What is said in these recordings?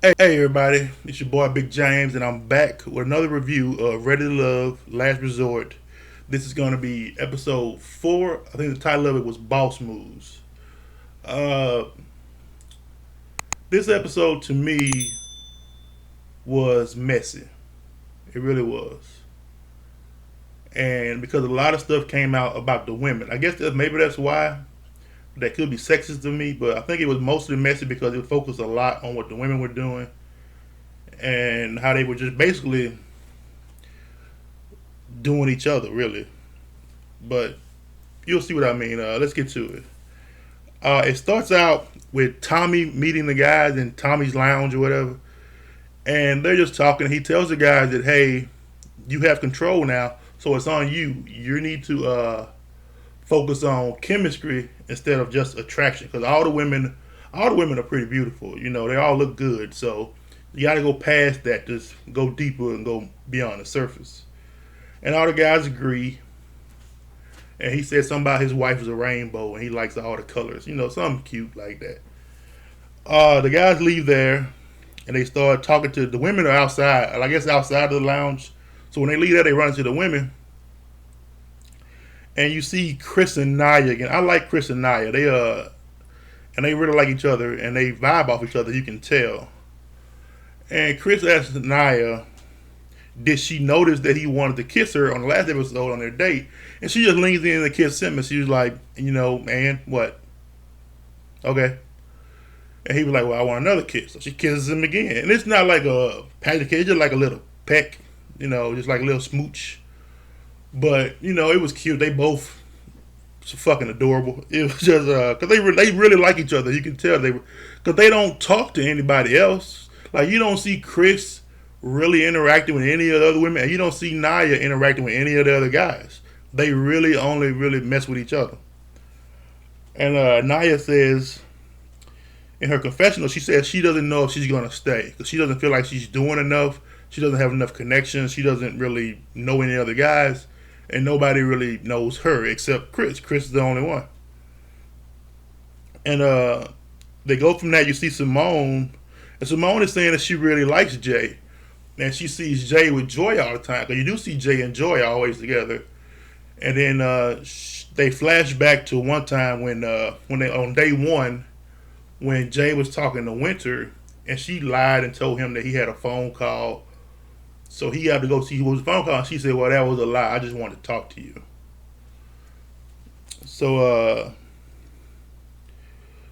Hey everybody, it's your boy Big James, and I'm back with another review of Ready to Love Last Resort. This is going to be episode 4. I think the title of it was Boss Moves. Uh, this episode to me was messy. It really was. And because a lot of stuff came out about the women. I guess maybe that's why that could be sexist to me, but I think it was mostly messy because it focused a lot on what the women were doing and how they were just basically doing each other, really. But you'll see what I mean. Let's get to it. It starts out with Tommy meeting the guys in Tommy's lounge or whatever, and they're just talking. He tells the guys that, hey, you have control now, so it's on you. You need to focus on chemistry instead of just attraction, because all the women are pretty beautiful. You know, they all look good. So you got to go past that. Just go deeper and go beyond the surface. And all the guys agree. And he said something about his wife is a rainbow and he likes all the colors. You know, something cute like that. The guys leave there and they start talking to the women are outside. I guess outside of the lounge. So when they leave there, they run into the women. And you see Chris and Naya again. I like Chris and Naya. They really like each other and they vibe off each other. You can tell. And Chris asks Naya, did she notice that he wanted to kiss her on the last episode on their date? And she just leans in and kisses him, and she was like, man, what? Okay. And he was like, well, I want another kiss. So she kisses him again. And it's not like a patty cake, it's just like a little peck, just like a little smooch. But, it was cute. They both fucking adorable. It was just, because they really like each other. You can tell because they don't talk to anybody else. Like, you don't see Chris really interacting with any of the other women, and you don't see Naya interacting with any of the other guys. They really only really mess with each other. And Naya says in her confessional, she says she doesn't know if she's going to stay because she doesn't feel like she's doing enough. She doesn't have enough connections. She doesn't really know any other guys, and nobody really knows her except Chris. Chris is the only one. And they go from that. You see Simone, and Simone is saying that she really likes Jay, and she sees Jay with Joy all the time. Because you do see Jay and Joy always together. And then they flash back to one time when they on day one when Jay was talking to Winter and she lied and told him that he had a phone call, so he had to go see who was the phone call. And she said, "Well, that was a lie. I just wanted to talk to you." So,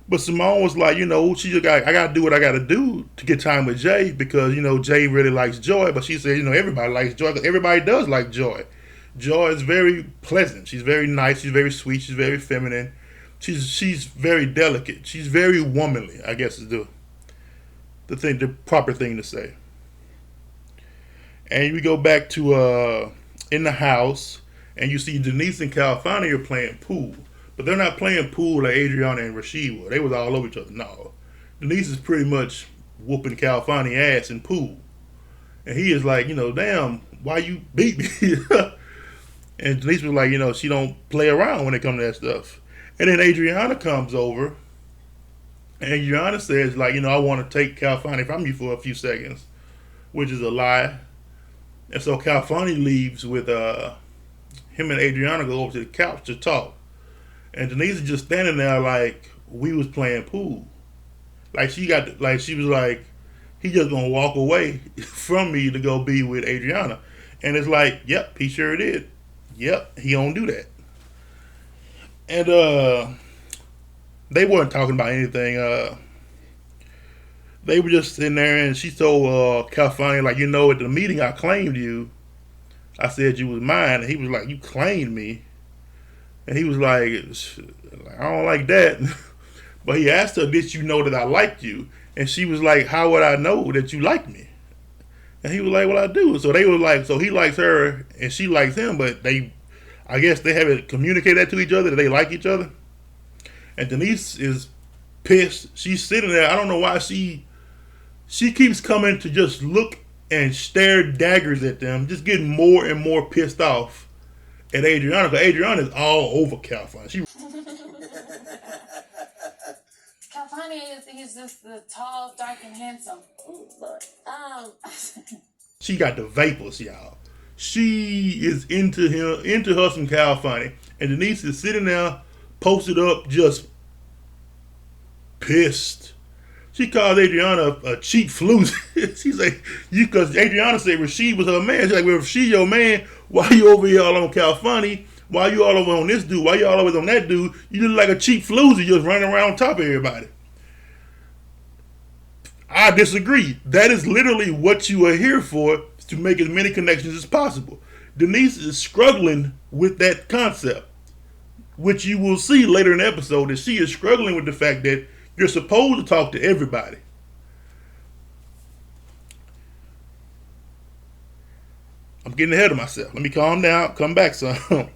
but Simone was like, she just I got to do what I got to do to get time with Jay because Jay really likes Joy. But she said, everybody likes Joy because everybody does like Joy. Joy is very pleasant. She's very nice. She's very sweet. She's very feminine. She's very delicate. She's very womanly, I guess is the proper thing to say. And we go back to in the house, and you see Denise and California are playing pool, but they're not playing pool like Adriana and Rashid were. They was all over each other. No, Denise is pretty much whooping California ass in pool, and he is like, damn, why you beat me? And Denise was like, she don't play around when it comes to that stuff. And then Adriana comes over, and Adriana says, like, I want to take California from you for a few seconds, which is a lie. And so California leaves with him and Adriana go over to the couch to talk. And Denise is just standing there like we was playing pool. Like she was like, he just gonna walk away from me to go be with Adriana. And it's like, yep, he sure did. Yep, he don't do that. And they weren't talking about anything. They were just sitting there, and she told California, like, at the meeting I claimed you. I said you was mine, and he was like, you claimed me, and he was like, I don't like that. But he asked her, did you know that I liked you? And she was like, how would I know that you like me? And he was like, well, I do. So they were like, so he likes her and she likes him, but I guess they haven't communicated that to each other that they like each other. And Denise is pissed. She's sitting there. I don't know why she keeps coming to just look and stare daggers at them, just getting more and more pissed off at Adriana. Because Adriana is all over California. funny is he's just the tall, dark, and handsome. Ooh, Lord. She got the vapors, y'all. She is into her some Cal Funny, and Denise is sitting there, posted up, just pissed. She called Adriana a cheap floozy. She's like, because Adriana said Rasheed was her man. She's like, well, if she your man, why you over here all on Cal Funny? Why you all over on this dude? Why you all over on that dude? You look like a cheap floozy just running around on top of everybody. I disagree. That is literally what you are here for, to make as many connections as possible. Denise is struggling with that concept, which you will see later in the episode, that she is struggling with the fact that you're supposed to talk to everybody. I'm getting ahead of myself. Let me calm down, come back some.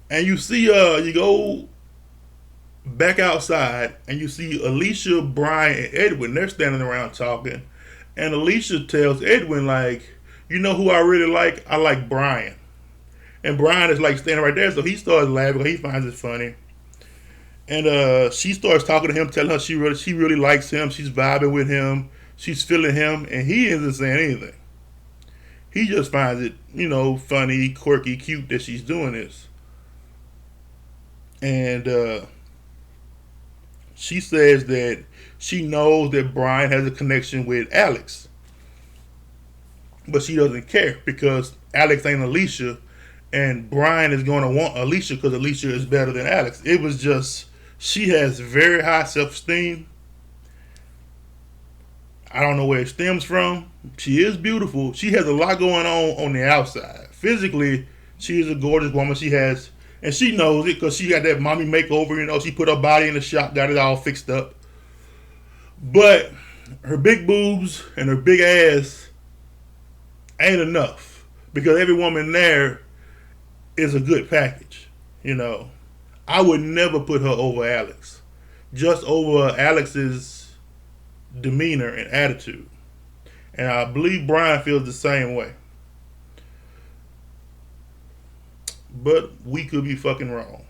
And you see, you go back outside and you see Alicia, Brian, and Edwin. They're standing around talking. And Alicia tells Edwin, like, you know who I really like? I like Brian. And Brian is like standing right there, so he starts laughing. He finds it funny. And she starts talking to him, telling her she really likes him. She's vibing with him. She's feeling him. And he isn't saying anything. He just finds it, funny, quirky, cute that she's doing this. And she says that she knows that Brian has a connection with Alex. But she doesn't care because Alex ain't Alicia. And Brian is going to want Alicia because Alicia is better than Alex. It was just, she has very high self-esteem. I don't know where it stems from. She is beautiful. She has a lot going on the outside. Physically, she is a gorgeous woman. She has, and she knows it because she got that mommy makeover. She put her body in the shop, got it all fixed up. But her big boobs and her big ass ain't enough because every woman there is a good package. I would never put her over Alex, just over Alex's demeanor and attitude. And I believe Brian feels the same way. But we could be fucking wrong.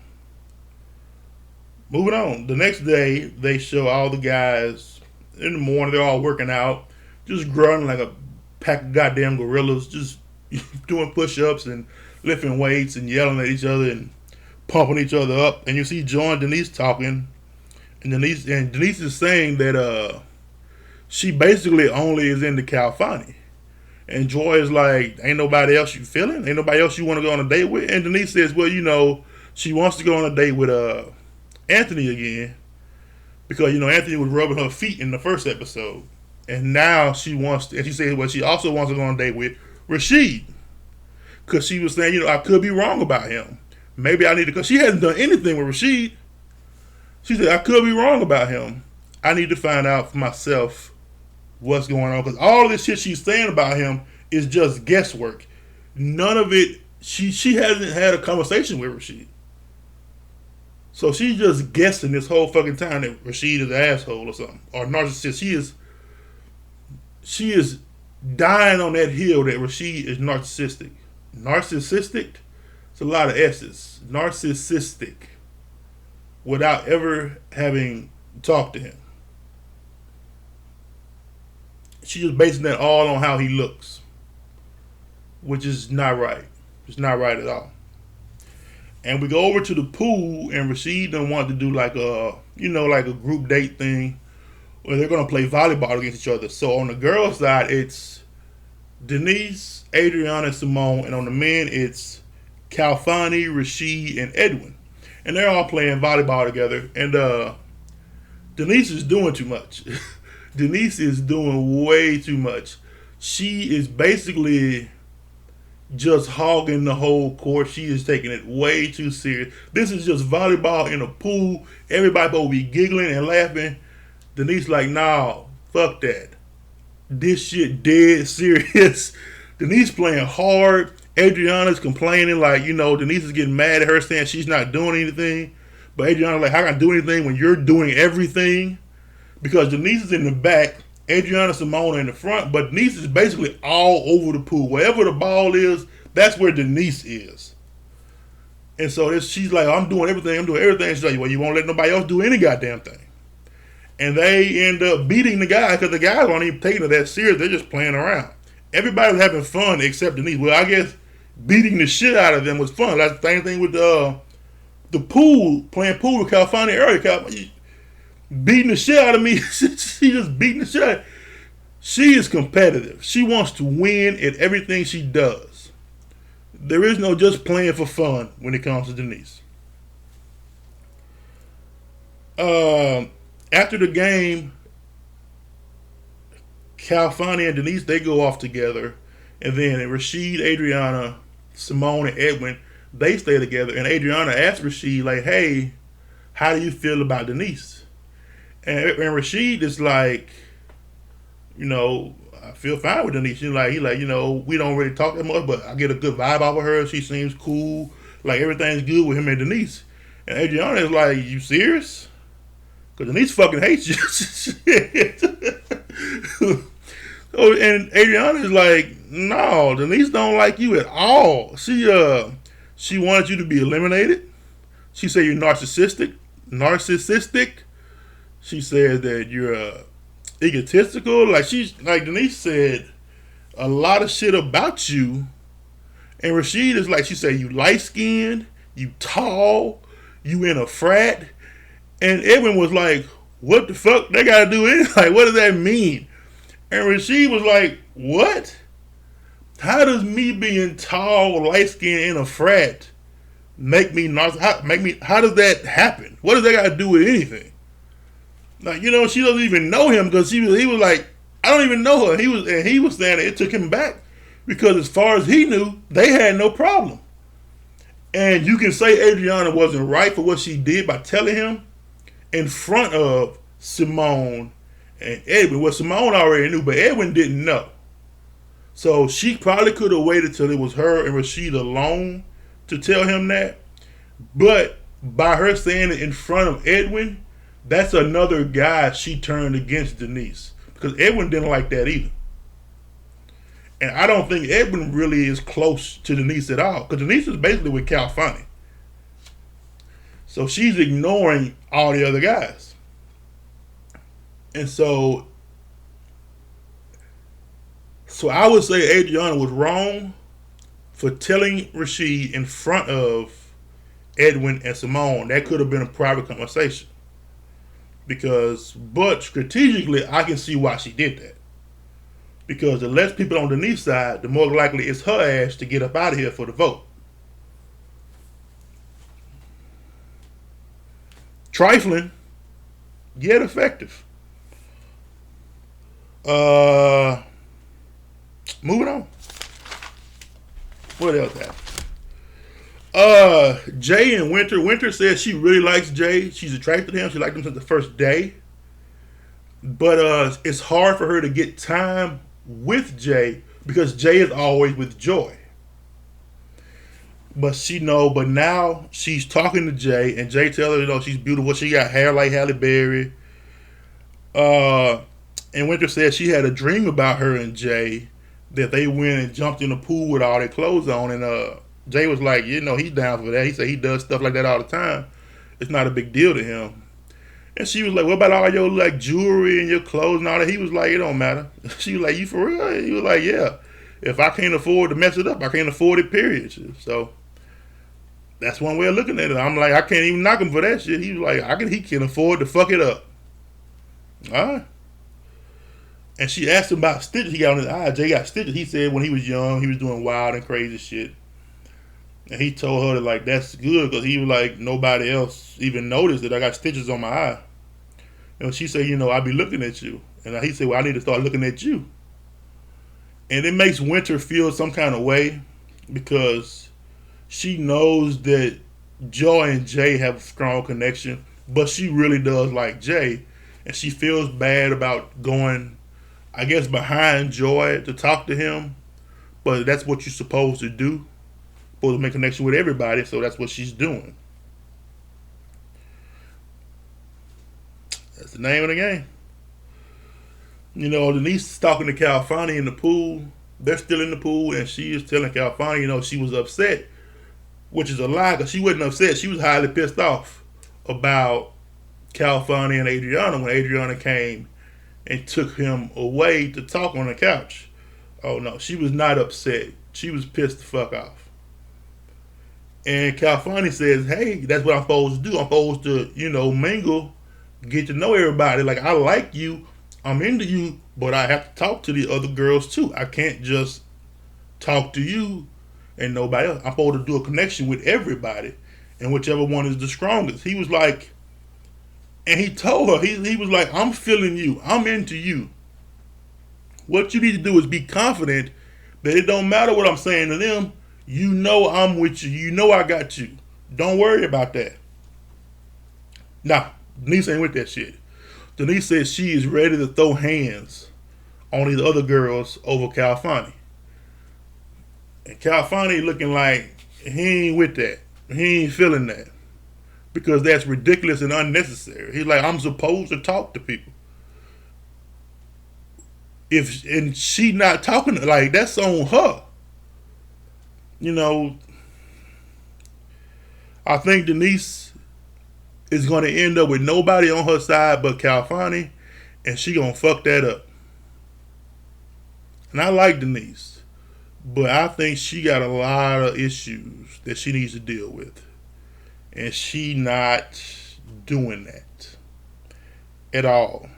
Moving on. The next day, they show all the guys in the morning. They're all working out, just grunting like a pack of goddamn gorillas, just doing push-ups and lifting weights and yelling at each other and pumping each other up. And you see Joy and Denise talking. And Denise is saying that she basically only is into Cal Funny. And Joy is like, ain't nobody else you feeling? Ain't nobody else you want to go on a date with? And Denise says, well, she wants to go on a date with Anthony again. Because, Anthony was rubbing her feet in the first episode. And now she wants to, and she said, well, she also wants to go on a date with Rasheed. Because she was saying, I could be wrong about him. Maybe I need to, because she hasn't done anything with Rasheed. She said, I could be wrong about him. I need to find out for myself what's going on. Because all of this shit she's saying about him is just guesswork. None of it, she hasn't had a conversation with Rasheed. So she's just guessing this whole fucking time that Rasheed is an asshole or something. Or narcissist. She is dying on that hill that Rasheed is narcissistic. Narcissistic? It's a lot of S's. Narcissistic. Without ever having talked to him. She's just basing that all on how he looks. Which is not right. It's not right at all. And we go over to the pool, and Rasheed done want to do like a group date thing where they're going to play volleyball against each other. So on the girls' side, it's Denise, Adriana, and Simone. And on the men, it's Calfani, Rasheed, and Edwin. And they're all playing volleyball together. And Denise is doing too much. Denise is doing way too much. She is basically just hogging the whole court. She is taking it way too serious. This is just volleyball in a pool. Everybody will be giggling and laughing. Denise like, nah, fuck that. This shit dead serious. Denise playing hard. Adriana's complaining like, Denise is getting mad at her saying she's not doing anything. But Adriana's like, how can I do anything when you're doing everything? Because Denise is in the back, Adriana and Simone are in the front, but Denise is basically all over the pool. Wherever the ball is, that's where Denise is. And so she's like, I'm doing everything. She's like, well, you won't let nobody else do any goddamn thing. And they end up beating the guy because the guys aren't even taking it that serious. They're just playing around. Everybody's having fun except Denise. Well, I guess beating the shit out of them was fun. That's the same thing with the pool, playing pool with California earlier. California, beating the shit out of me. She just beating the shit out. She is competitive. She wants to win at everything she does. There is no just playing for fun when it comes to Denise. After the game, California and Denise, they go off together. And then Rashid, Adriana, Simone, and Edwin, they stay together. And Adriana asks Rashid, like, hey, how do you feel about Denise? And Rashid is like, I feel fine with Denise. He like, we don't really talk that much, but I get a good vibe off of her. She seems cool. Like, everything's good with him and Denise. And Adriana is like, you serious? Because Denise fucking hates you. And Adriana is like, no, Denise don't like you at all. She wants you to be eliminated. She said you're narcissistic. She says that you're egotistical. Like Denise said a lot of shit about you. And Rashid is like, she said you light skinned, you tall, you in a frat. And Edwin was like, what the fuck they gotta do it? Like, what does that mean? And Rashid was like, what? How does me being tall, light skinned, in a frat make me how does that happen? What does that got to do with anything? Like, she doesn't even know him because he was like, I don't even know her. He was saying it took him back because as far as he knew, they had no problem. And you can say Adriana wasn't right for what she did by telling him in front of Simone and Edwin. Well, Simone already knew, but Edwin didn't know. So she probably could have waited till it was her and Rashid alone to tell him that. But by her saying it in front of Edwin, that's another guy she turned against Denise. Because Edwin didn't like that either. And I don't think Edwin really is close to Denise at all. Because Denise is basically with Cal Funny. So she's ignoring all the other guys. And so I would say Adriana was wrong for telling Rashid in front of Edwin and Simone. That could have been a private conversation. But strategically, I can see why she did that. Because the less people on Denise's side, the more likely it's her ass to get up out of here for the vote. Trifling, yet effective. Moving on. What else happened? Jay and Winter. Winter says she really likes Jay. She's attracted to him. She liked him since the first day. But it's hard for her to get time with Jay because Jay is always with Joy. But now she's talking to Jay, and Jay tells her, she's beautiful. She got hair like Halle Berry. And Winter said she had a dream about her and Jay that they went and jumped in the pool with all their clothes on. And Jay was like, he's down for that. He said he does stuff like that all the time. It's not a big deal to him. And she was like, what about all your jewelry and your clothes and all that? He was like, it don't matter. She was like, you for real? He was like, yeah. If I can't afford to mess it up, I can't afford it, period. So that's one way of looking at it. I'm like, I can't even knock him for that shit. He was like, he can afford to fuck it up. All right. And she asked him about stitches he got on his eye. Jay got stitches. He said when he was young, he was doing wild and crazy shit. And he told her that, that's good because he was like, nobody else even noticed that I got stitches on my eye. And she said, I be looking at you. And he said, well, I need to start looking at you. And it makes Winter feel some kind of way because she knows that Joy and Jay have a strong connection, but she really does like Jay. And she feels bad about going, I guess, behind Joy to talk to him. But that's what you're supposed to do. Supposed to make a connection with everybody, so that's what she's doing. That's the name of the game. Denise is talking to Calfani in the pool. They're still in the pool, and she is telling Calfani, she was upset, which is a lie, because she wasn't upset. She was highly pissed off about Calfani and Adriana when Adriana came and took him away to talk on the couch. Oh no, she was not upset. She was pissed the fuck off. And Calfani says, "Hey, that's what I'm supposed to do. I'm supposed to, mingle, get to know everybody. Like I like you, I'm into you, but I have to talk to the other girls too. I can't just talk to you and nobody else. I'm supposed to do a connection with everybody, and whichever one is the strongest." He was like, and he told her, he was like, "I'm feeling you. I'm into you. What you need to do is be confident that it don't matter what I'm saying to them. You know I'm with you. You know I got you. Don't worry about that." Nah, Denise ain't with that shit. Denise says she is ready to throw hands on these other girls over Calfani. And Calfani looking like he ain't with that. He ain't feeling that. Because that's ridiculous and unnecessary. He's like, I'm supposed to talk to people. And she not talking, like that's on her. I think Denise is going to end up with nobody on her side but Calfani, and she gonna fuck that up. And I like Denise, but I think she got a lot of issues that she needs to deal with, and she not doing that at all.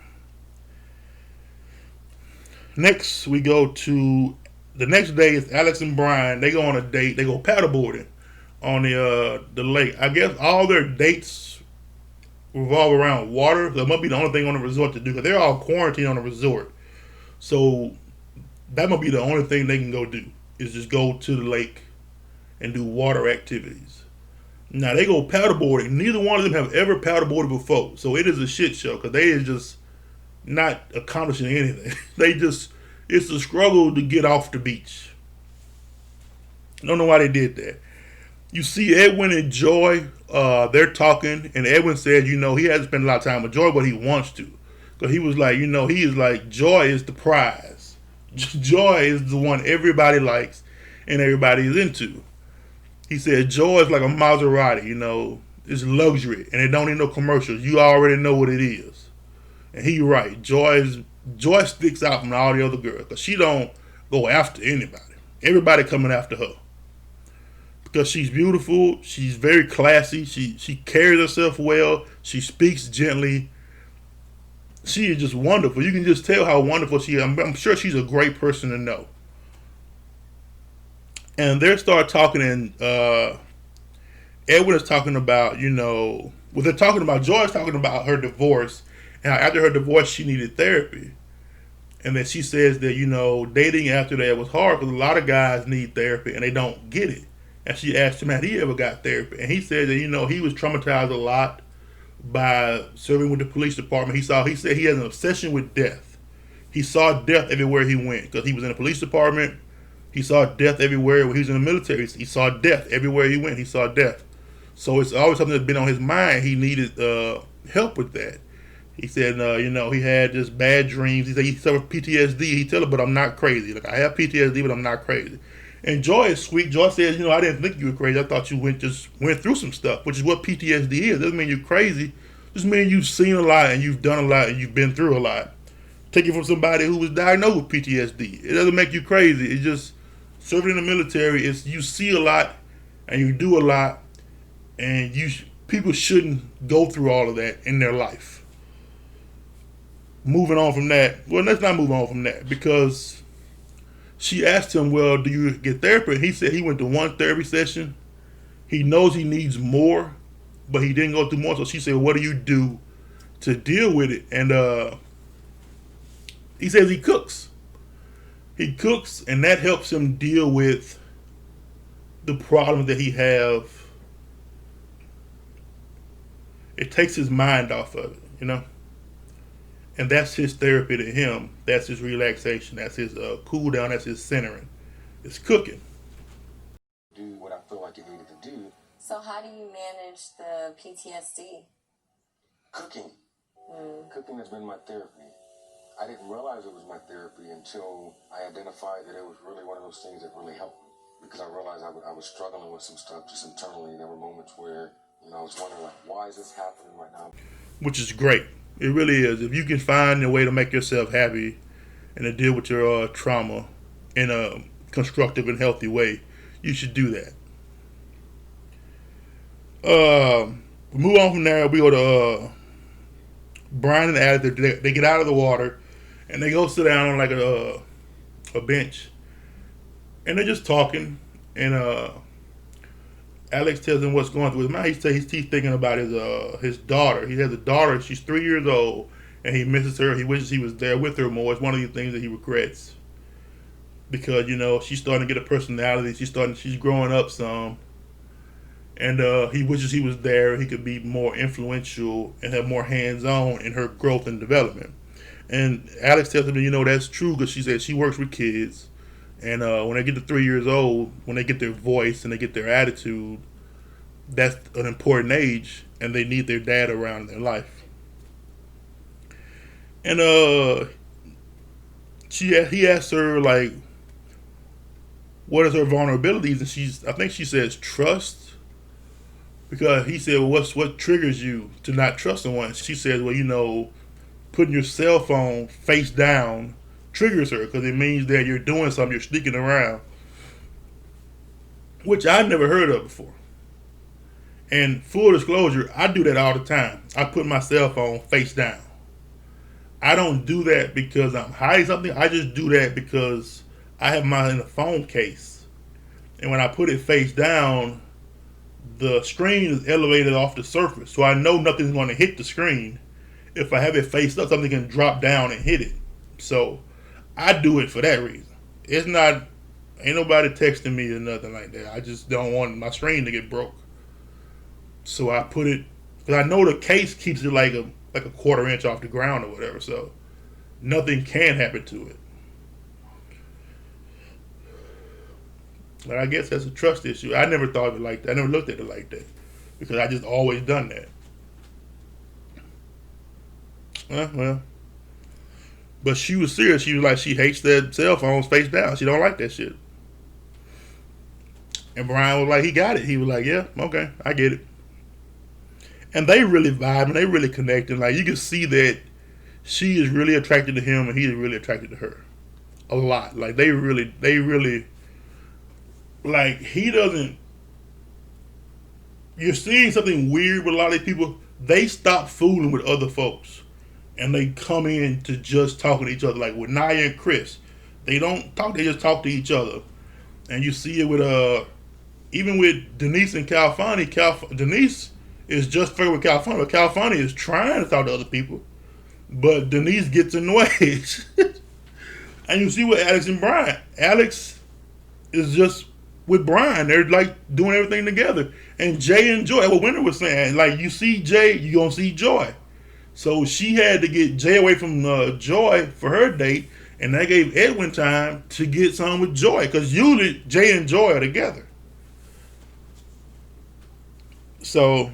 Next, we go to the next day. Is Alex and Brian. They go on a date. They go paddleboarding on the lake. I guess all their dates revolve around water. That must be the only thing on the resort to do because they're all quarantined on the resort. So that must be the only thing they can go do is just go to the lake and do water activities. Now they go paddleboarding. Neither one of them have ever paddleboarded before, so it is a shit show because they is just not accomplishing anything. It's a struggle to get off the beach. I don't know why they did that. You see Edwin and Joy, they're talking, and Edwin said, he hasn't spent a lot of time with Joy, but he wants to. Because he was like, he is like, Joy is the prize. Joy is the one everybody likes and everybody is into. He said, Joy is like a Maserati, it's luxury, and it don't need no commercials. You already know what it is. And he right. Joy sticks out from all the other girls because she don't go after anybody. Everybody coming after her because she's beautiful. She's very classy. She carries herself well. She speaks gently. She is just wonderful. You can just tell how wonderful she is. I'm sure she's a great person to know. And they start talking, and Edwin is talking about, they're talking about, Joy's talking about her divorce. And after her divorce, she needed therapy. And then she says that, dating after that was hard because a lot of guys need therapy and they don't get it. And she asked him, had he ever got therapy? And he said that, he was traumatized a lot by serving with the police department. He said he has an obsession with death. He saw death everywhere he went because he was in the police department. He saw death everywhere. When he was in the military, he saw death everywhere he went. He saw death. So it's always something that's been on his mind. He needed help with that. He said, he had just bad dreams. He said he suffered PTSD. He tell her, but I'm not crazy. Like, I have PTSD, but I'm not crazy. And Joy is sweet. Joy says, I didn't think you were crazy. I thought you went through some stuff, which is what PTSD is. It doesn't mean you're crazy. It just means you've seen a lot and you've done a lot and you've been through a lot. Take it from somebody who was diagnosed with PTSD. It doesn't make you crazy. It's just serving in the military. It's you see a lot and you do a lot, and people shouldn't go through all of that in their life. Moving on from that, well, let's not move on from that because she asked him, well, do you get therapy? And he said he went to one therapy session. He knows he needs more, but he didn't go through more. So she said, what do you do to deal with it? And he says he cooks. He cooks, and that helps him deal with the problems that he have. It takes his mind off of it, And that's his therapy to him. That's his relaxation. That's his cool down. That's his centering. It's cooking. Do what I feel like it needed to do. So how do you manage the PTSD? Cooking. Cooking has been my therapy. I didn't realize it was my therapy until I identified that it was really one of those things that really helped me. Because I realized I was struggling with some stuff just internally. There were moments where I was wondering, like, why is this happening right now? which is great. It really is. If you can find a way to make yourself happy and to deal with your trauma in a constructive and healthy way, you should do that. We move on from there. We go to Brian and Alex. They get out of the water and they go sit down on like a bench, and they're just talking. And Alex tells him what's going through his mind. He says he's thinking about his daughter. He has a daughter. She's 3 years old, and he misses her. He wishes he was there with her more. It's one of the things that he regrets because she's starting to get a personality. She's growing up some, and he wishes he was there. He could be more influential and have more hands-on in her growth and development. And Alex tells him, that's true because she said she works with kids. And when they get to 3 years old, when they get their voice and they get their attitude, that's an important age, and they need their dad around in their life. And he asked her like, what is her vulnerabilities, and I think she says trust, because he said, well, what triggers you to not trust someone? She says, well, putting your cell phone face down triggers her because it means that you're doing something, you're sneaking around, which I've never heard of before. And full disclosure, I do that all the time. I put my cell phone face down. I don't do that because I'm hiding something. I just do that because I have mine in a phone case. And when I put it face down, the screen is elevated off the surface. So I know nothing's going to hit the screen. If I have it faced up, something can drop down and hit it. So I do it for that reason. Ain't nobody texting me or nothing like that. I just don't want my screen to get broke. So I put it, because I know the case keeps it like a quarter inch off the ground or whatever. So nothing can happen to it. But I guess that's a trust issue. I never thought of it like that. I never looked at it like that because I just always done that. Well. But she was serious. She was like, she hates that cell phones face down. She don't like that shit. And Brian was like, he got it. He was like, yeah, okay, I get it. And they really vibing. They really connecting. Like, you can see that she is really attracted to him and he is really attracted to her. A lot. Like, they really, like, he doesn't, you're seeing something weird with a lot of these people. They stop fooling with other folks. And they come in to just talking to each other. Like with Naya and Chris. They don't talk, they just talk to each other. And you see it with, even with Denise and Calfani. Denise is just fair with Calfani. But Calfani is trying to talk to other people. But Denise gets in the way. And you see with Alex and Brian. Alex is just with Brian. They're like doing everything together. And Jay and Joy, what Winter was saying, like you see Jay, you're going to see Joy. So she had to get Jay away from Joy for her date, and that gave Edwin time to get some with Joy, because usually Jay and Joy are together. So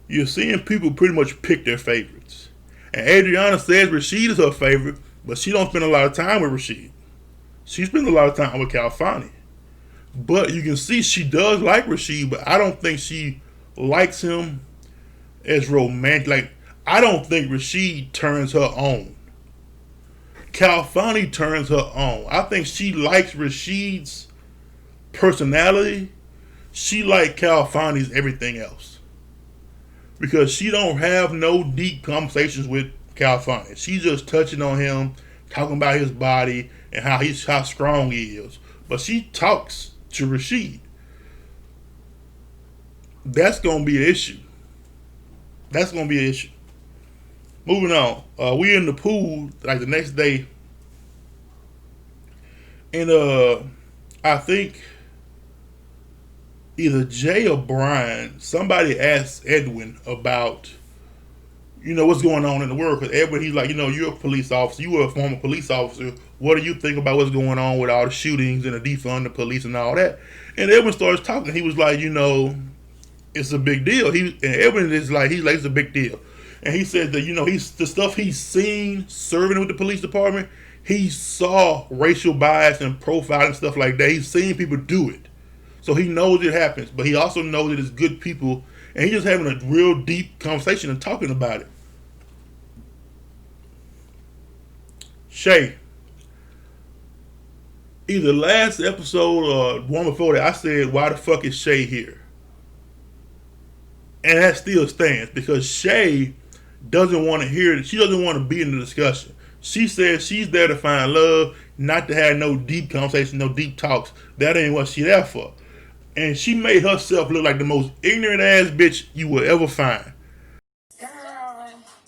you're seeing people pretty much pick their favorites. And Adriana says Rashid is her favorite, but she don't spend a lot of time with Rashid. She spends a lot of time with Calfani. But you can see she does like Rashid, but I don't think she likes him as romantic. Like, I don't think Rashid turns her on. Calfani turns her on. I think she likes Rashid's personality. She likes Calfani's everything else. Because she don't have no deep conversations with Calfani. She's just touching on him, talking about his body and how strong he is. But she talks to Rashid. That's going to be an issue. That's going to be an issue. Moving on. We in the pool like the next day. And I think either Jay or Brian, somebody asked Edwin about, what's going on in the world. Because Edwin, he's like, you're a police officer. You were a former police officer. What do you think about what's going on with all the shootings and the defund the police and all that? And Edwin starts talking. He was like, it's a big deal. And Edwin is like, it's a big deal. And he said that, the stuff he's seen serving with the police department, he saw racial bias and profiling and stuff like that. He's seen people do it. So he knows it happens. But he also knows that it's good people and he just having a real deep conversation and talking about it. Shay, either last episode or one before that, I said, why the fuck is Shay here? And that still stands because Shay doesn't want to hear it. She doesn't want to be in the discussion. She says she's there to find love, not to have no deep conversation, no deep talks. That ain't what she there for. And she made herself look like the most ignorant ass bitch you will ever find. Girl,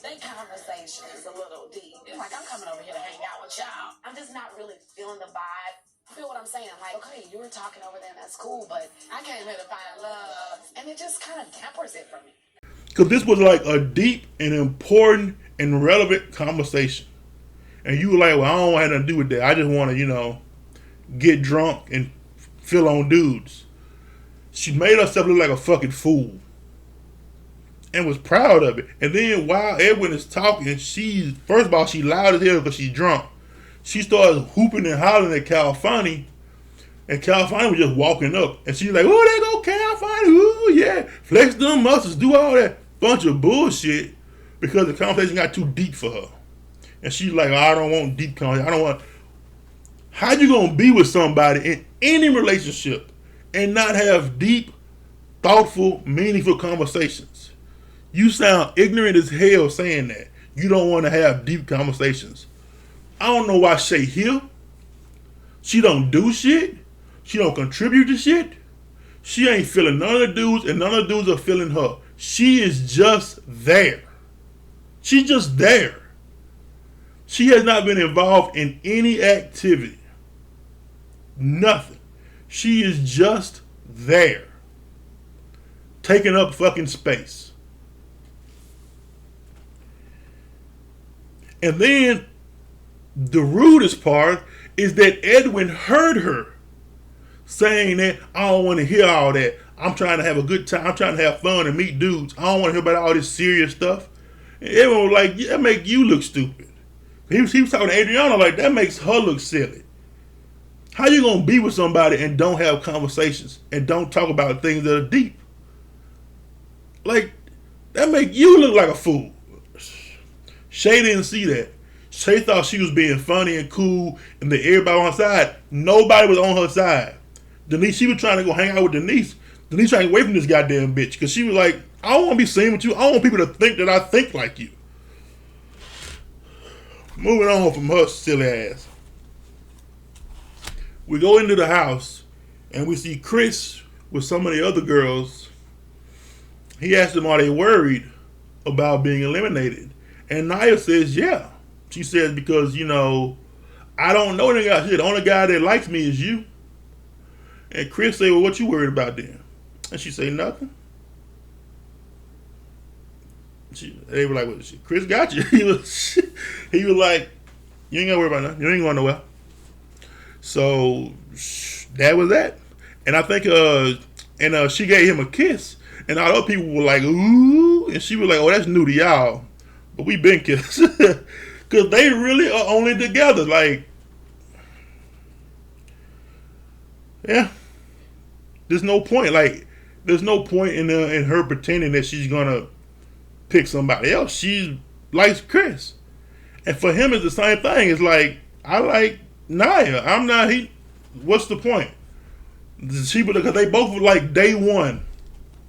they conversation is a little deep. It's like I'm coming over here to hang out with y'all. I'm just not really feeling the vibe. Feel what I'm saying? Like, okay, you were talking over there, that's cool, but I came here to find love, and it just kind of dampers it for me. Because this was like a deep and important and relevant conversation. And you were like, well, I don't want nothing to do with that. I just want to, get drunk and feel on dudes. She made herself look like a fucking fool. And was proud of it. And then while Edwin is talking, first of all, she loud as hell because she's drunk. She started hooping and hollering at Califani. And Califani was just walking up. And she's like, oh, there go Califani. Ooh, yeah. Flex them muscles. Do all that bunch of bullshit. Because the conversation got too deep for her. And she's like, I don't want deep conversation. I don't want... How you going to be with somebody in any relationship and not have deep, thoughtful, meaningful conversations? You sound ignorant as hell saying that. You don't want to have deep conversations. I don't know why Shay here. She don't do shit. She don't contribute to shit. She ain't feeling none of the dudes, and none of the dudes are feeling her. She is just there. She's just there. She has not been involved in any activity. Nothing. She is just there. Taking up fucking space. And then the rudest part is that Edwin heard her saying that I don't want to hear all that. I'm trying to have a good time. I'm trying to have fun and meet dudes. I don't want to hear about all this serious stuff. And Edwin was like, yeah, that make you look stupid. He was talking to Adriana like that makes her look silly. How you gonna be with somebody and don't have conversations and don't talk about things that are deep? Like, that make you look like a fool. Shay didn't see that. Shay thought she was being funny and cool and that everybody on her side. Nobody was on her side. Denise, she was trying to go hang out with Denise. Denise trying to get away from this goddamn bitch because she was like, I don't want to be seen with you. I don't want people to think that I think like you. Moving on from her silly ass. We go into the house and we see Chris with some of the other girls. He asked them, are they worried about being eliminated? And Naya says, yeah. She says, because, I don't know any guy. She said, the only guy that likes me is you. And Chris said, well, what you worried about then? And she said, nothing. They were like, well, Chris got you. He was like, you ain't got to worry about nothing. You ain't going nowhere. So that was that. And I think, she gave him a kiss. And all those people were like, ooh. And she was like, oh, that's new to y'all. But we been kissed. Because they really are only together. Like, yeah. There's no point. Like, there's no point in her pretending that she's going to pick somebody else. She likes Chris. And for him, it's the same thing. It's like, I like Naya. I'm not, what's the point? Because they both were like day one.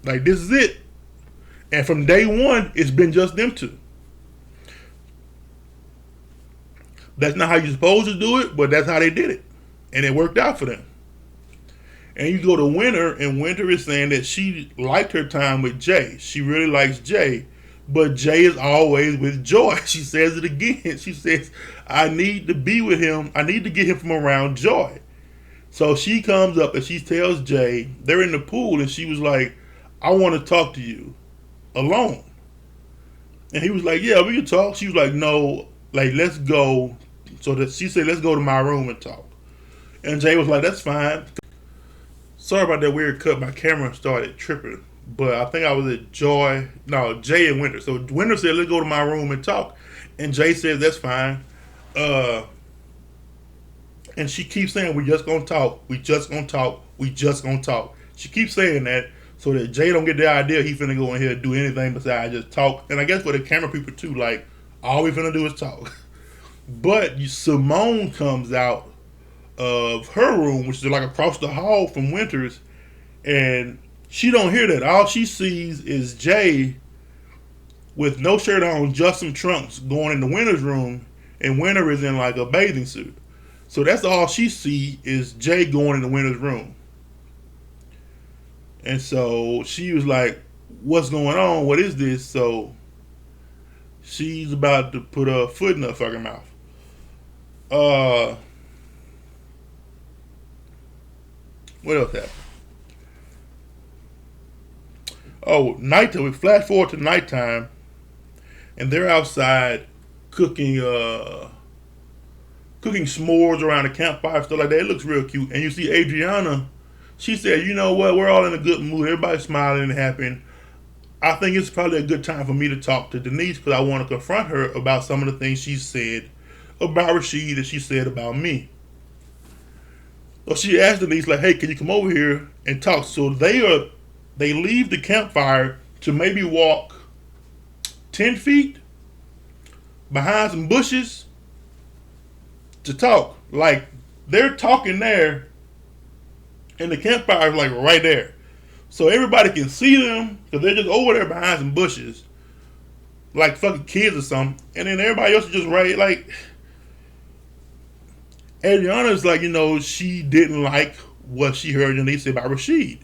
Like, this is it. And from day one, it's been just them two. That's not how you're supposed to do it, but that's how they did it. And it worked out for them. And you go to Winter, and Winter is saying that she liked her time with Jay. She really likes Jay. But Jay is always with Joy. She says it again. She says, I need to be with him. I need to get him from around Joy. So she comes up and she tells Jay, they're in the pool, and she was like, I want to talk to you alone. And he was like, yeah, we can talk. She was like, no, like, let's go. So that she said, let's go to my room and talk. And Jay was like, that's fine. Sorry about that weird cut. My camera started tripping. But I think I was at Jay and Winter. So Winter said, let's go to my room and talk. And Jay says, that's fine. And she keeps saying, we just going to talk. We just going to talk. We just going to talk. She keeps saying that. so that Jay don't get the idea he finna go in here and do anything besides just talk. And I guess for the camera people too, like all we finna do is talk. But Simone comes out of her room, which is like across the hall from Winters, and she don't hear that. All she sees is Jay with no shirt on, just some trunks, going in the Winter's room, and Winter is in like a bathing suit. So that's all she see is Jay going in the Winter's room. And so she was like, what's going on? What is this? So she's about to put her foot in her fucking mouth. What else happened? Oh, nighttime. We flash forward to nighttime, and they're outside cooking s'mores around the campfire, stuff like that. It looks real cute. And you see Adriana. She said, "You know what? We're all in a good mood. Everybody's smiling and happy. I think it's probably a good time for me to talk to Denise because I want to confront her about some of the things she said about Rashid that she said about me." So she asked Denise, like, "Hey, can you come over here and talk?" So they leave the campfire to maybe walk 10 feet behind some bushes to talk. Like, they're talking there, and the campfire is like right there. So everybody can see them because they're just over there behind some bushes, like fucking kids or something. And then everybody else is just right, like, Adriana's like, she didn't like what she heard Denise say about Rashid.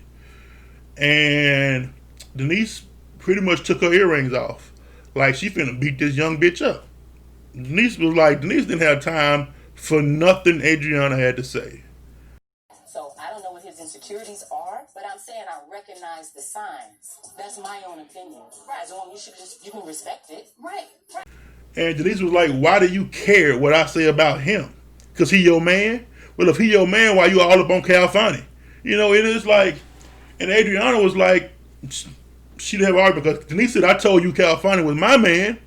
And Denise pretty much took her earrings off. Like, she finna beat this young bitch up. Denise didn't have time for nothing Adriana had to say. So I don't know what his insecurities are, but I'm saying I recognize the signs. That's my own opinion. Right. So you can respect it. Right. And Denise was like, why do you care what I say about him? Because he your man? Well, if he your man, why you all up on Calfani? It is like, and Adriana was like, she didn't have an argument because Denise said, I told you Calfani was my man,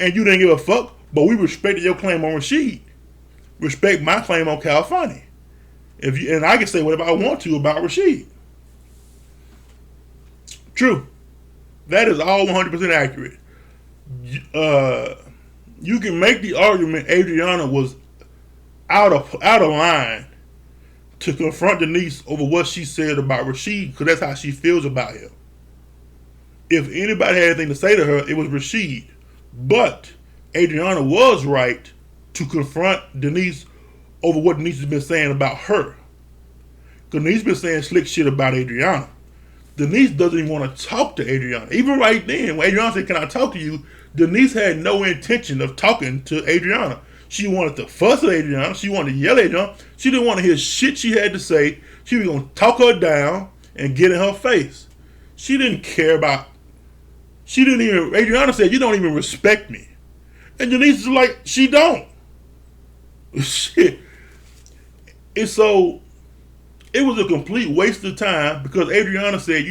and you didn't give a fuck, but we respected your claim on Rashid. Respect my claim on Calfani. And I can say whatever I want to about Rashid. True. That is all 100% accurate. You can make the argument Adriana was out of line to confront Denise over what she said about Rashid because that's how she feels about him. If anybody had anything to say to her, it was Rashid. But Adriana was right to confront Denise over what Denise has been saying about her. Because Denise been saying slick shit about Adriana. Denise doesn't even want to talk to Adriana. Even right then, when Adriana said, "Can I talk to you?" Denise had no intention of talking to Adriana. She wanted to fuss at Adriana. She wanted to yell at Adriana. She didn't want to hear shit she had to say. She was going to talk her down and get in her face. She didn't care about... Adriana said, "You don't even respect me." And Denise is like, she don't. Shit. And so, it was a complete waste of time because Adriana said,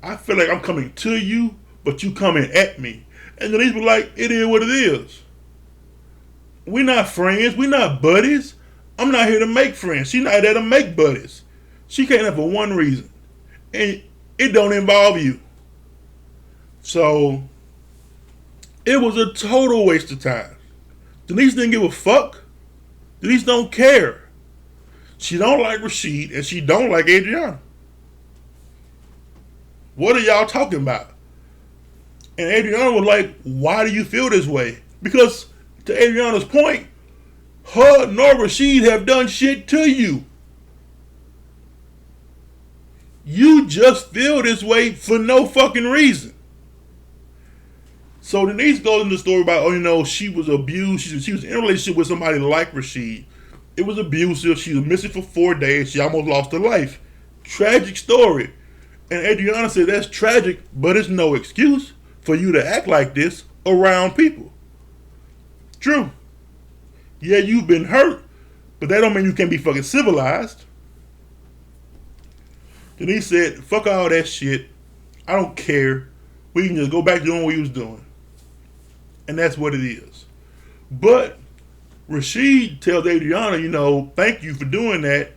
I feel like I'm coming to you, but you coming at me. And Denise was like, it is what it is. We're not friends. We're not buddies. I'm not here to make friends. She's not there to make buddies. She came there for one reason. And it don't involve you. So, it was a total waste of time. Denise didn't give a fuck. Denise don't care. She don't like Rashid and she don't like Adriana. What are y'all talking about? And Adriana was like, why do you feel this way? Because to Adriana's point, her nor Rashid have done shit to you. You just feel this way for no fucking reason. So Denise goes into the story about, she was abused. She was in a relationship with somebody like Rashid. It was abusive. She was missing for 4 days. She almost lost her life. Tragic story. And Adriana said, that's tragic, but it's no excuse for you to act like this around people. True. Yeah, you've been hurt, but that don't mean you can't be fucking civilized. Denise said, fuck all that shit. I don't care. We can just go back to doing what we was doing. And that's what it is. But Rashid tells Adriana, thank you for doing that,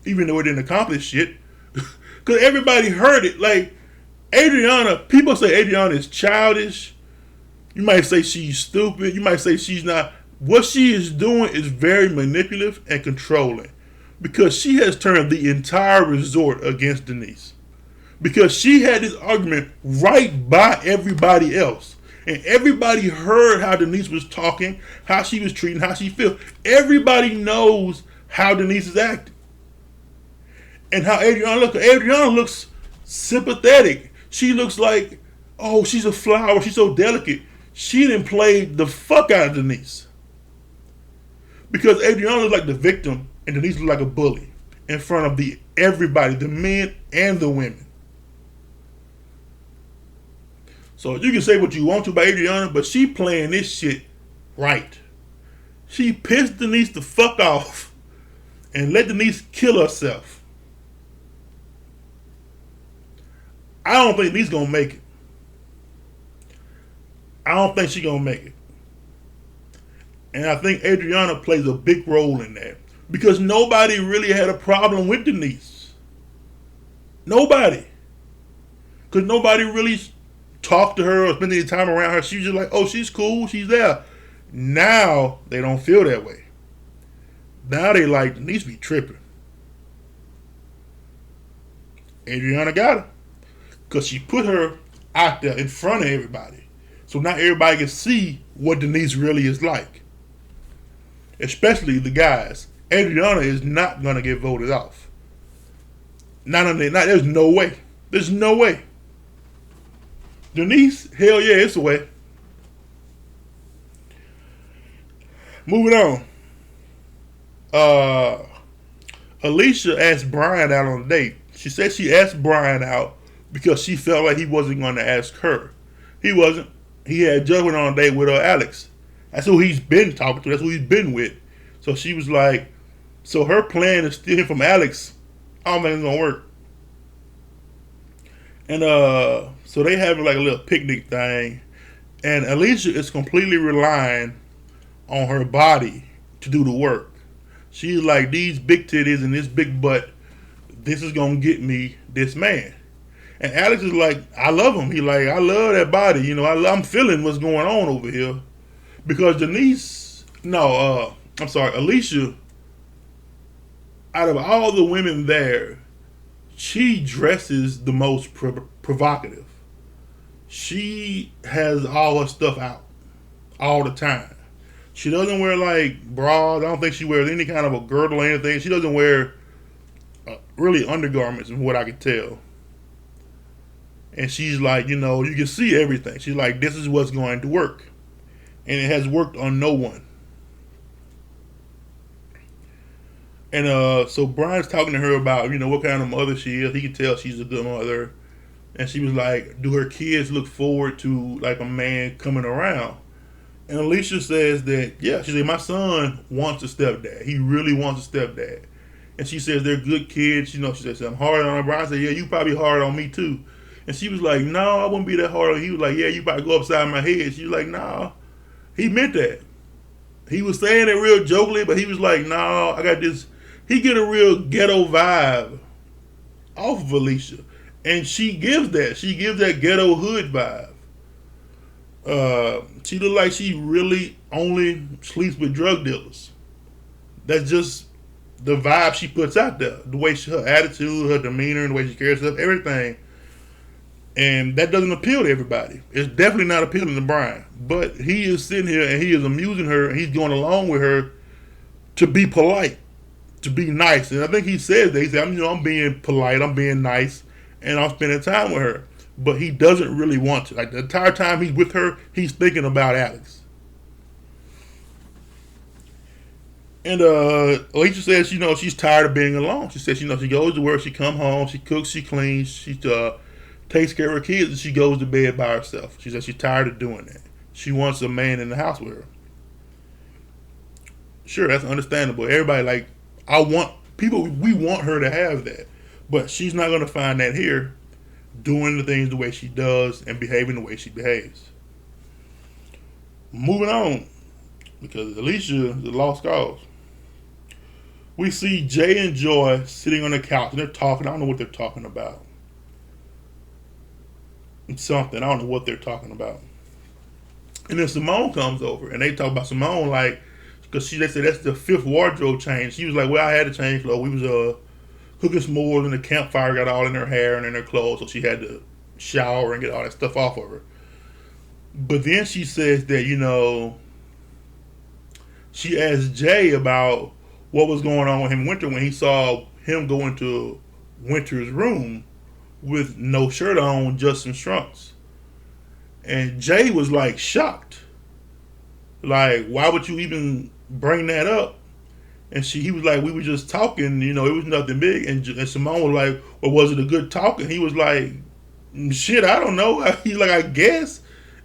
even though it didn't accomplish shit. Because everybody heard it. Like, Adriana, people say Adriana is childish. You might say she's stupid. You might say she's not. What she is doing is very manipulative and controlling. Because she has turned the entire resort against Denise. Because she had this argument right by everybody else. And everybody heard how Denise was talking, how she was treating, how she feels. Everybody knows how Denise is acting. And how Adriana looks. Adriana looks sympathetic. She looks like, oh, she's a flower. She's so delicate. She didn't play the fuck out of Denise. Because Adriana looks like the victim and Denise looks like a bully in front of everybody, the men and the women. So you can say what you want to about Adriana, but she playing this shit right. She pissed Denise the fuck off and let Denise kill herself. I don't think Denise gonna make it. I don't think she gonna make it. And I think Adriana plays a big role in that. Because nobody really had a problem with Denise. Nobody. Because nobody really talked to her or spent any time around her. She was just like, oh, she's cool, she's there. Now they don't feel that way. Now they like, Denise be tripping. Adriana got her. Because she put her out there in front of everybody. So now everybody can see what Denise really is like. Especially the guys. Adriana is not going to get voted off. There's no way. There's no way. Denise, hell yeah, it's a way. Moving on. Alicia asked Brian out on a date. She said she asked Brian out because she felt like he wasn't going to ask her. He wasn't. He had just went on a date with Alex. That's who he's been talking to. That's who he's been with. So she was like, so her plan is steal him from Alex. I don't think it's going to work. And so they having like a little picnic thing. And Alicia is completely relying on her body to do the work. She's like, these big titties and this big butt, this is going to get me this man. And Alex is like, I love him. He like, I love that body. You know, I'm feeling what's going on over here. Because Alicia, out of all the women there, she dresses the most provocative. She has all her stuff out all the time. She doesn't wear like bras. I don't think she wears any kind of a girdle or anything. She doesn't wear really undergarments, from what I can tell. And she's like, you know, you can see everything. She's like, this is what's going to work. And it has worked on no one. And so Brian's talking to her about, you know, what kind of mother she is. He can tell she's a good mother. And she was like, do her kids look forward to like a man coming around? And Alicia says that, yeah, she said, my son wants a stepdad. He really wants a stepdad. And she says they're good kids. You know, she says, I'm hard on her. Brian said, yeah, you probably hard on me too. And she was like, no, I wouldn't be that hard on you. He was like, yeah, you about to go upside my head. She was like, no. He meant that. He was saying it real jokingly, but he was like, no, I got this. He get a real ghetto vibe off of Alicia. And she gives that. She gives that ghetto hood vibe. She look like she really only sleeps with drug dealers. That's just the vibe she puts out there. The way her attitude, her demeanor, the way she carries herself, everything. And that doesn't appeal to everybody. It's definitely not appealing to Brian. But he is sitting here and he is amusing her and he's going along with her to be polite, to be nice. And I think he says that. He said, I'm being polite, I'm being nice, and I'm spending time with her. But he doesn't really want to. Like the entire time he's with her, he's thinking about Alex. And Alicia says, you know, she's tired of being alone. She says, you know, she goes to work, she come home, she cooks, she cleans, she takes care of her kids, and she goes to bed by herself. She says she's tired of doing that. She wants a man in the house with her. Sure, that's understandable. Everybody we want her to have that. But she's not going to find that here, doing the things the way she does and behaving the way she behaves. Moving on, because Alicia is a lost cause. we see Jay and Joy sitting on the couch and they're talking. I don't know what they're talking about. It's something. I don't know what they're talking about. And then Simone comes over and they talk about Simone like, because they said that's the fifth wardrobe change. She was like, well, I had to change clothes. We was cooking s'mores and the campfire got all in her hair and in her clothes, so she had to shower and get all that stuff off of her. But then she says that, she asked Jay about what was going on with him in Winter when he saw him go into Winter's room with no shirt on, just some trunks. And Jay was like shocked. Like, why would you even bring that up? And he was like, we were just talking, it was nothing big. And Simone was like, well, was it a good talk? And he was like, shit, I don't know. He's like, I guess.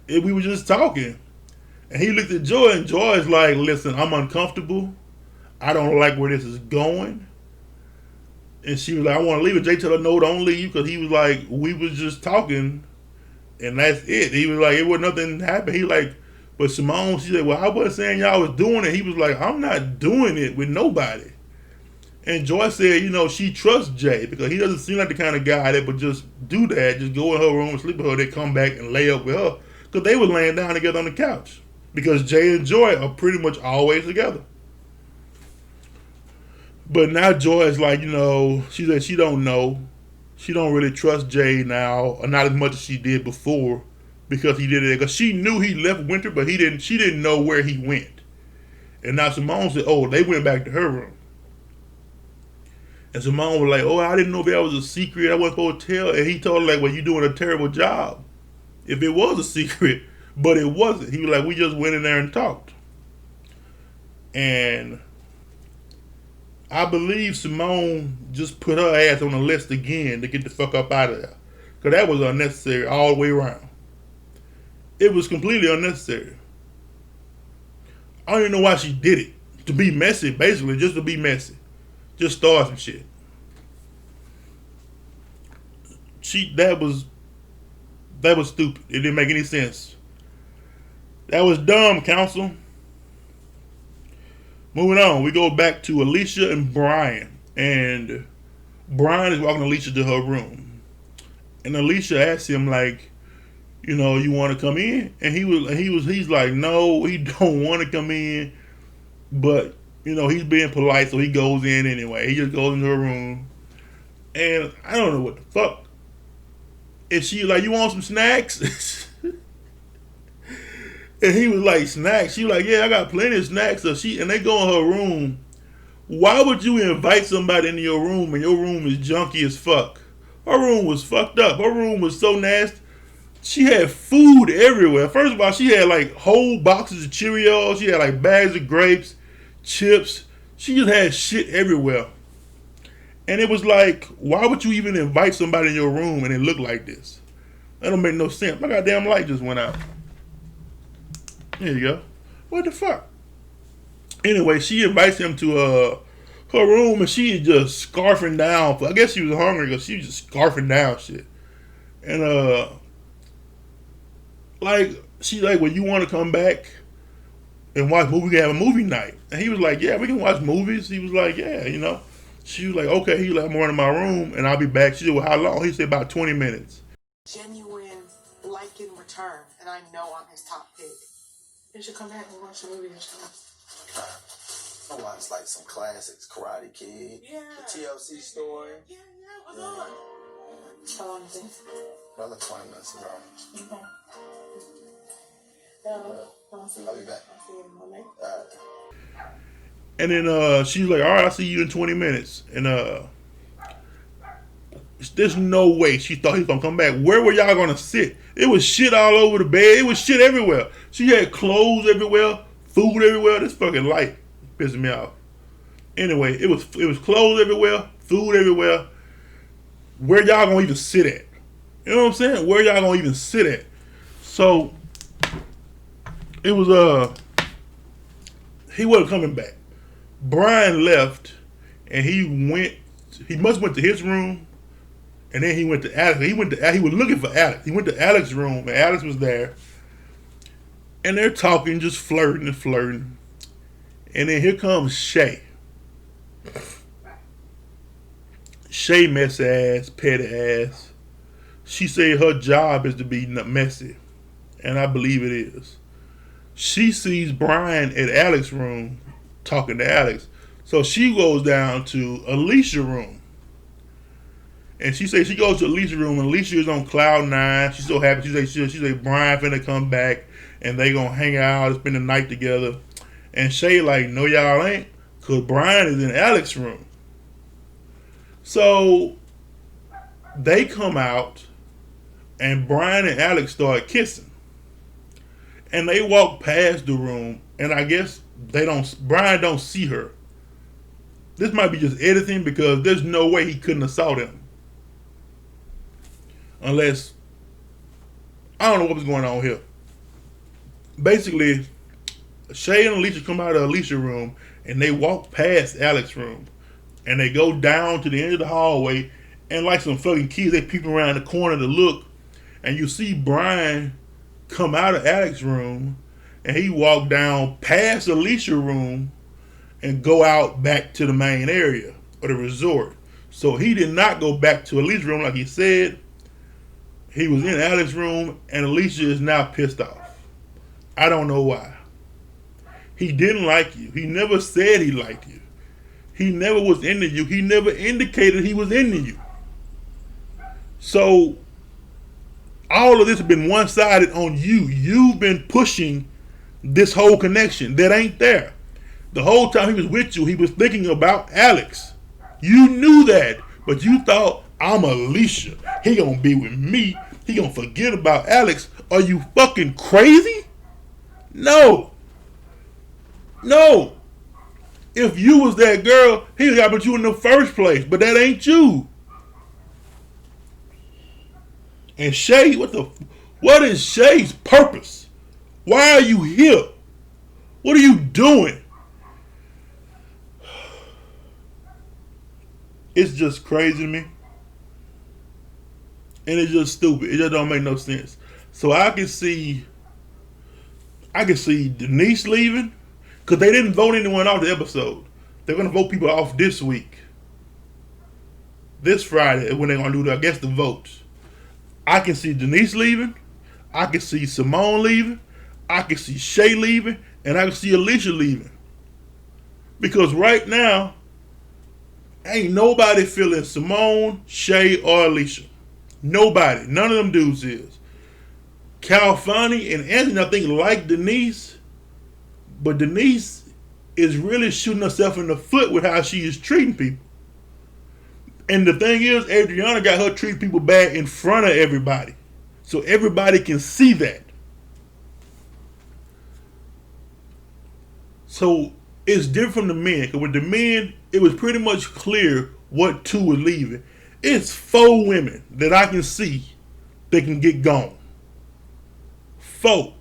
We were just talking. And he looked at Joy, and Joy is like, listen, I'm uncomfortable. I don't like where this is going. And she was like, I want to leave it. Jay told her, no, don't leave, because he was like, we was just talking, and that's it. He was like, it was nothing happened. He like, but Simone, she said, well, I wasn't saying y'all was doing it. He was like, I'm not doing it with nobody. And Joy said, she trusts Jay because he doesn't seem like the kind of guy that would just do that, just go in her room and sleep with her, then come back and lay up with her. Because they were laying down together on the couch. Because Jay and Joy are pretty much always together. But now Joy is like, she said she don't know. She don't really trust Jay now, or not as much as she did before, because he did it. Because she knew he left Winter, but she didn't know where he went. And now Simone said, oh, they went back to her room. And Simone was like, oh, I didn't know if that was a secret. I wasn't supposed to tell. And he told her, like, well, you're doing a terrible job. If it was a secret, but it wasn't. He was like, we just went in there and talked. And I believe Simone just put her ass on the list again to get the fuck up out of there. Because that was unnecessary all the way around. It was completely unnecessary. I don't even know why she did it. To be messy, basically, just to be messy. Just start some shit. That was stupid. It didn't make any sense. That was dumb, counsel. Moving on, we go back to Alicia and Brian. And Brian is walking Alicia to her room. And Alicia asks him, like, you want to come in? And he's like, no, he don't want to come in. But, he's being polite, so he goes in anyway. He just goes into her room. And I don't know what the fuck. And she like, you want some snacks? And he was like, snacks? She was like, yeah, I got plenty of snacks. And they go in her room. Why would you invite somebody into your room and your room is junky as fuck? Her room was fucked up. Her room was so nasty. She had food everywhere. First of all, she had like whole boxes of Cheerios. She had like bags of grapes, chips. She just had shit everywhere. And it was like, why would you even invite somebody in your room and it looked like this? That don't make no sense. My goddamn light just went out. There you go. What the fuck? Anyway, she invites him to her room and she is just scarfing down. I guess she was hungry because she was just scarfing down shit. And she's like, well, you want to come back and watch movie? We can have a movie night. And he was like, yeah, we can watch movies. He was like, yeah, She was like, okay. He was like, I'm going to my room and I'll be back. She said, well, how long? He said, about 20 minutes. Genuine like in return, and I know I'm his top pick. You should come back and watch the movie or something. I watched like some classics, Karate Kid, the TLC story. Yeah, what's on? How long is it? Another 20 minutes ago. Okay. I'll be back. I'll see you in a moment. And then she's like, all right, I'll see you in 20 minutes. And there's no way she thought he was going to come back. Where were y'all going to sit? It was shit all over the bed. It was shit everywhere. She had clothes everywhere, food everywhere. This fucking light pissing me off. Anyway, it was clothes everywhere, food everywhere. Where y'all going to even sit at? You know what I'm saying? Where y'all going to even sit at? So, it was, he wasn't coming back. Brian left, and he must went to his room, and then he went to Alex. He was looking for Alex. He went to Alex's room, and Alex was there, and they're talking, just flirting. And then here comes Shay. Shay messy ass, petty ass. She said her job is to be messy, and I believe it is. She sees Brian at Alex's room talking to Alex, so she goes down to Alicia's room, and she says she goes to Alicia's room, and Alicia is on cloud nine. She's so happy. She say Brian finna come back, and they gonna hang out and spend the night together. And Shay like, no, y'all ain't, cause Brian is in Alex's room. So they come out, and Brian and Alex start kissing. And they walk past the room, and I guess Brian don't see her. This might be just editing because there's no way he couldn't have saw them. Unless, I don't know what was going on here. Basically, Shay and Alicia come out of Alicia's room, and they walk past Alex's room. And they go down to the end of the hallway, and like some fucking kids, they peep around the corner to look, and you see Brian come out of Alex's room, and he walk down past Alicia's room and go out back to the main area of the resort. So he did not go back to Alicia's room like he said. He was in Alex's room, and Alicia is now pissed off. I don't know why. He didn't like you. He never said he liked you. He never was into you. He never indicated he was into you. So, all of this has been one-sided on you. You've been pushing this whole connection that ain't there. The whole time he was with you, he was thinking about Alex. You knew that, but you thought, I'm Alicia. He gonna be with me. He gonna forget about Alex. Are you fucking crazy? No. No. If you was that girl, he got with you in the first place, but that ain't you. And Shay, what is Shay's purpose? Why are you here? What are you doing? It's just crazy to me. And it's just stupid. It just don't make no sense. So I can see Denise leaving, because they didn't vote anyone off the episode. They're going to vote people off this week. This Friday, when they're going to do, the votes. I can see Denise leaving. I can see Simone leaving. I can see Shay leaving. And I can see Alicia leaving. Because right now, ain't nobody feeling Simone, Shay, or Alicia. Nobody. None of them dudes is. Calfani and Anthony, I think, like Denise. But Denise is really shooting herself in the foot with how she is treating people. And the thing is, Adriana got her treating people bad in front of everybody. So everybody can see that. So it's different from the men. Because with the men, it was pretty much clear what two was leaving. It's 4 women that I can see that can get gone. 4.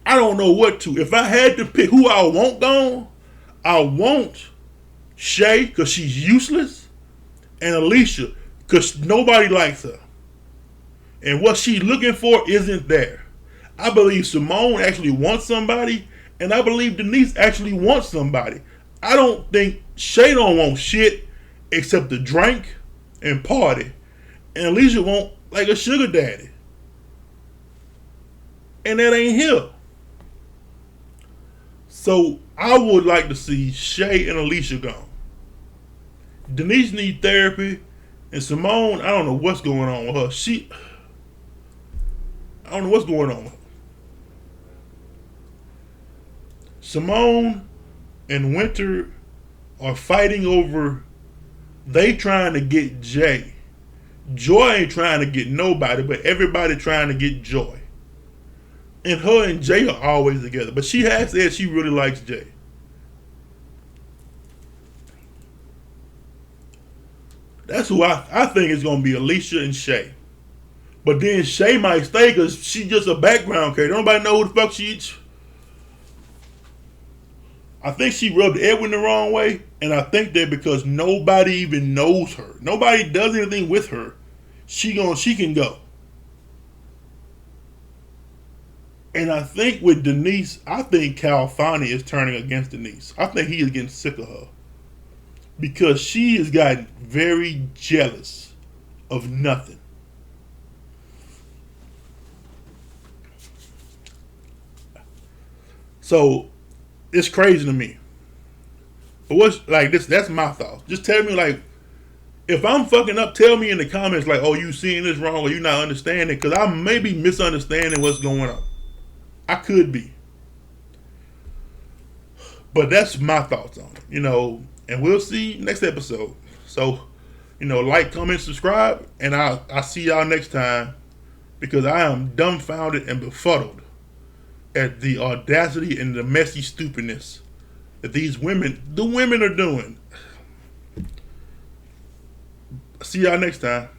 I don't know what to. If I had to pick who I want gone, I want Shay because she's useless, and Alicia because nobody likes her. And what she's looking for isn't there. I believe Simone actually wants somebody, and I believe Denise actually wants somebody. I don't think Shay don't want shit except to drink and party. And Alicia want like a sugar daddy. And that ain't here. So I would like to see Shay and Alicia gone. Denise needs therapy, and Simone, I don't know what's going on with her. I don't know what's going on with her. Simone and Winter are fighting over, they trying to get Jay. Joy ain't trying to get nobody, but everybody trying to get Joy. And her and Jay are always together. But she has said she really likes Jay. That's who I think is going to be Alicia and Shay. But then Shay might stay because she's just a background character. Nobody know who the fuck she is. I think she rubbed Edwin the wrong way. And I think that because nobody even knows her. Nobody does anything with her. She can go. And I think with Denise, I think Calfani is turning against Denise. I think he is getting sick of her. Because she has gotten very jealous of nothing. So it's crazy to me. But what's like this? That's my thoughts. Just tell me, like, if I'm fucking up, tell me in the comments, like, oh, you seeing this wrong or you not understanding, because I may be misunderstanding what's going on. I could be. But that's my thoughts on it, and we'll see next episode. So, like, comment, subscribe, and I'll see y'all next time, because I am dumbfounded and befuddled at the audacity and the messy stupidness that the women are doing. See y'all next time.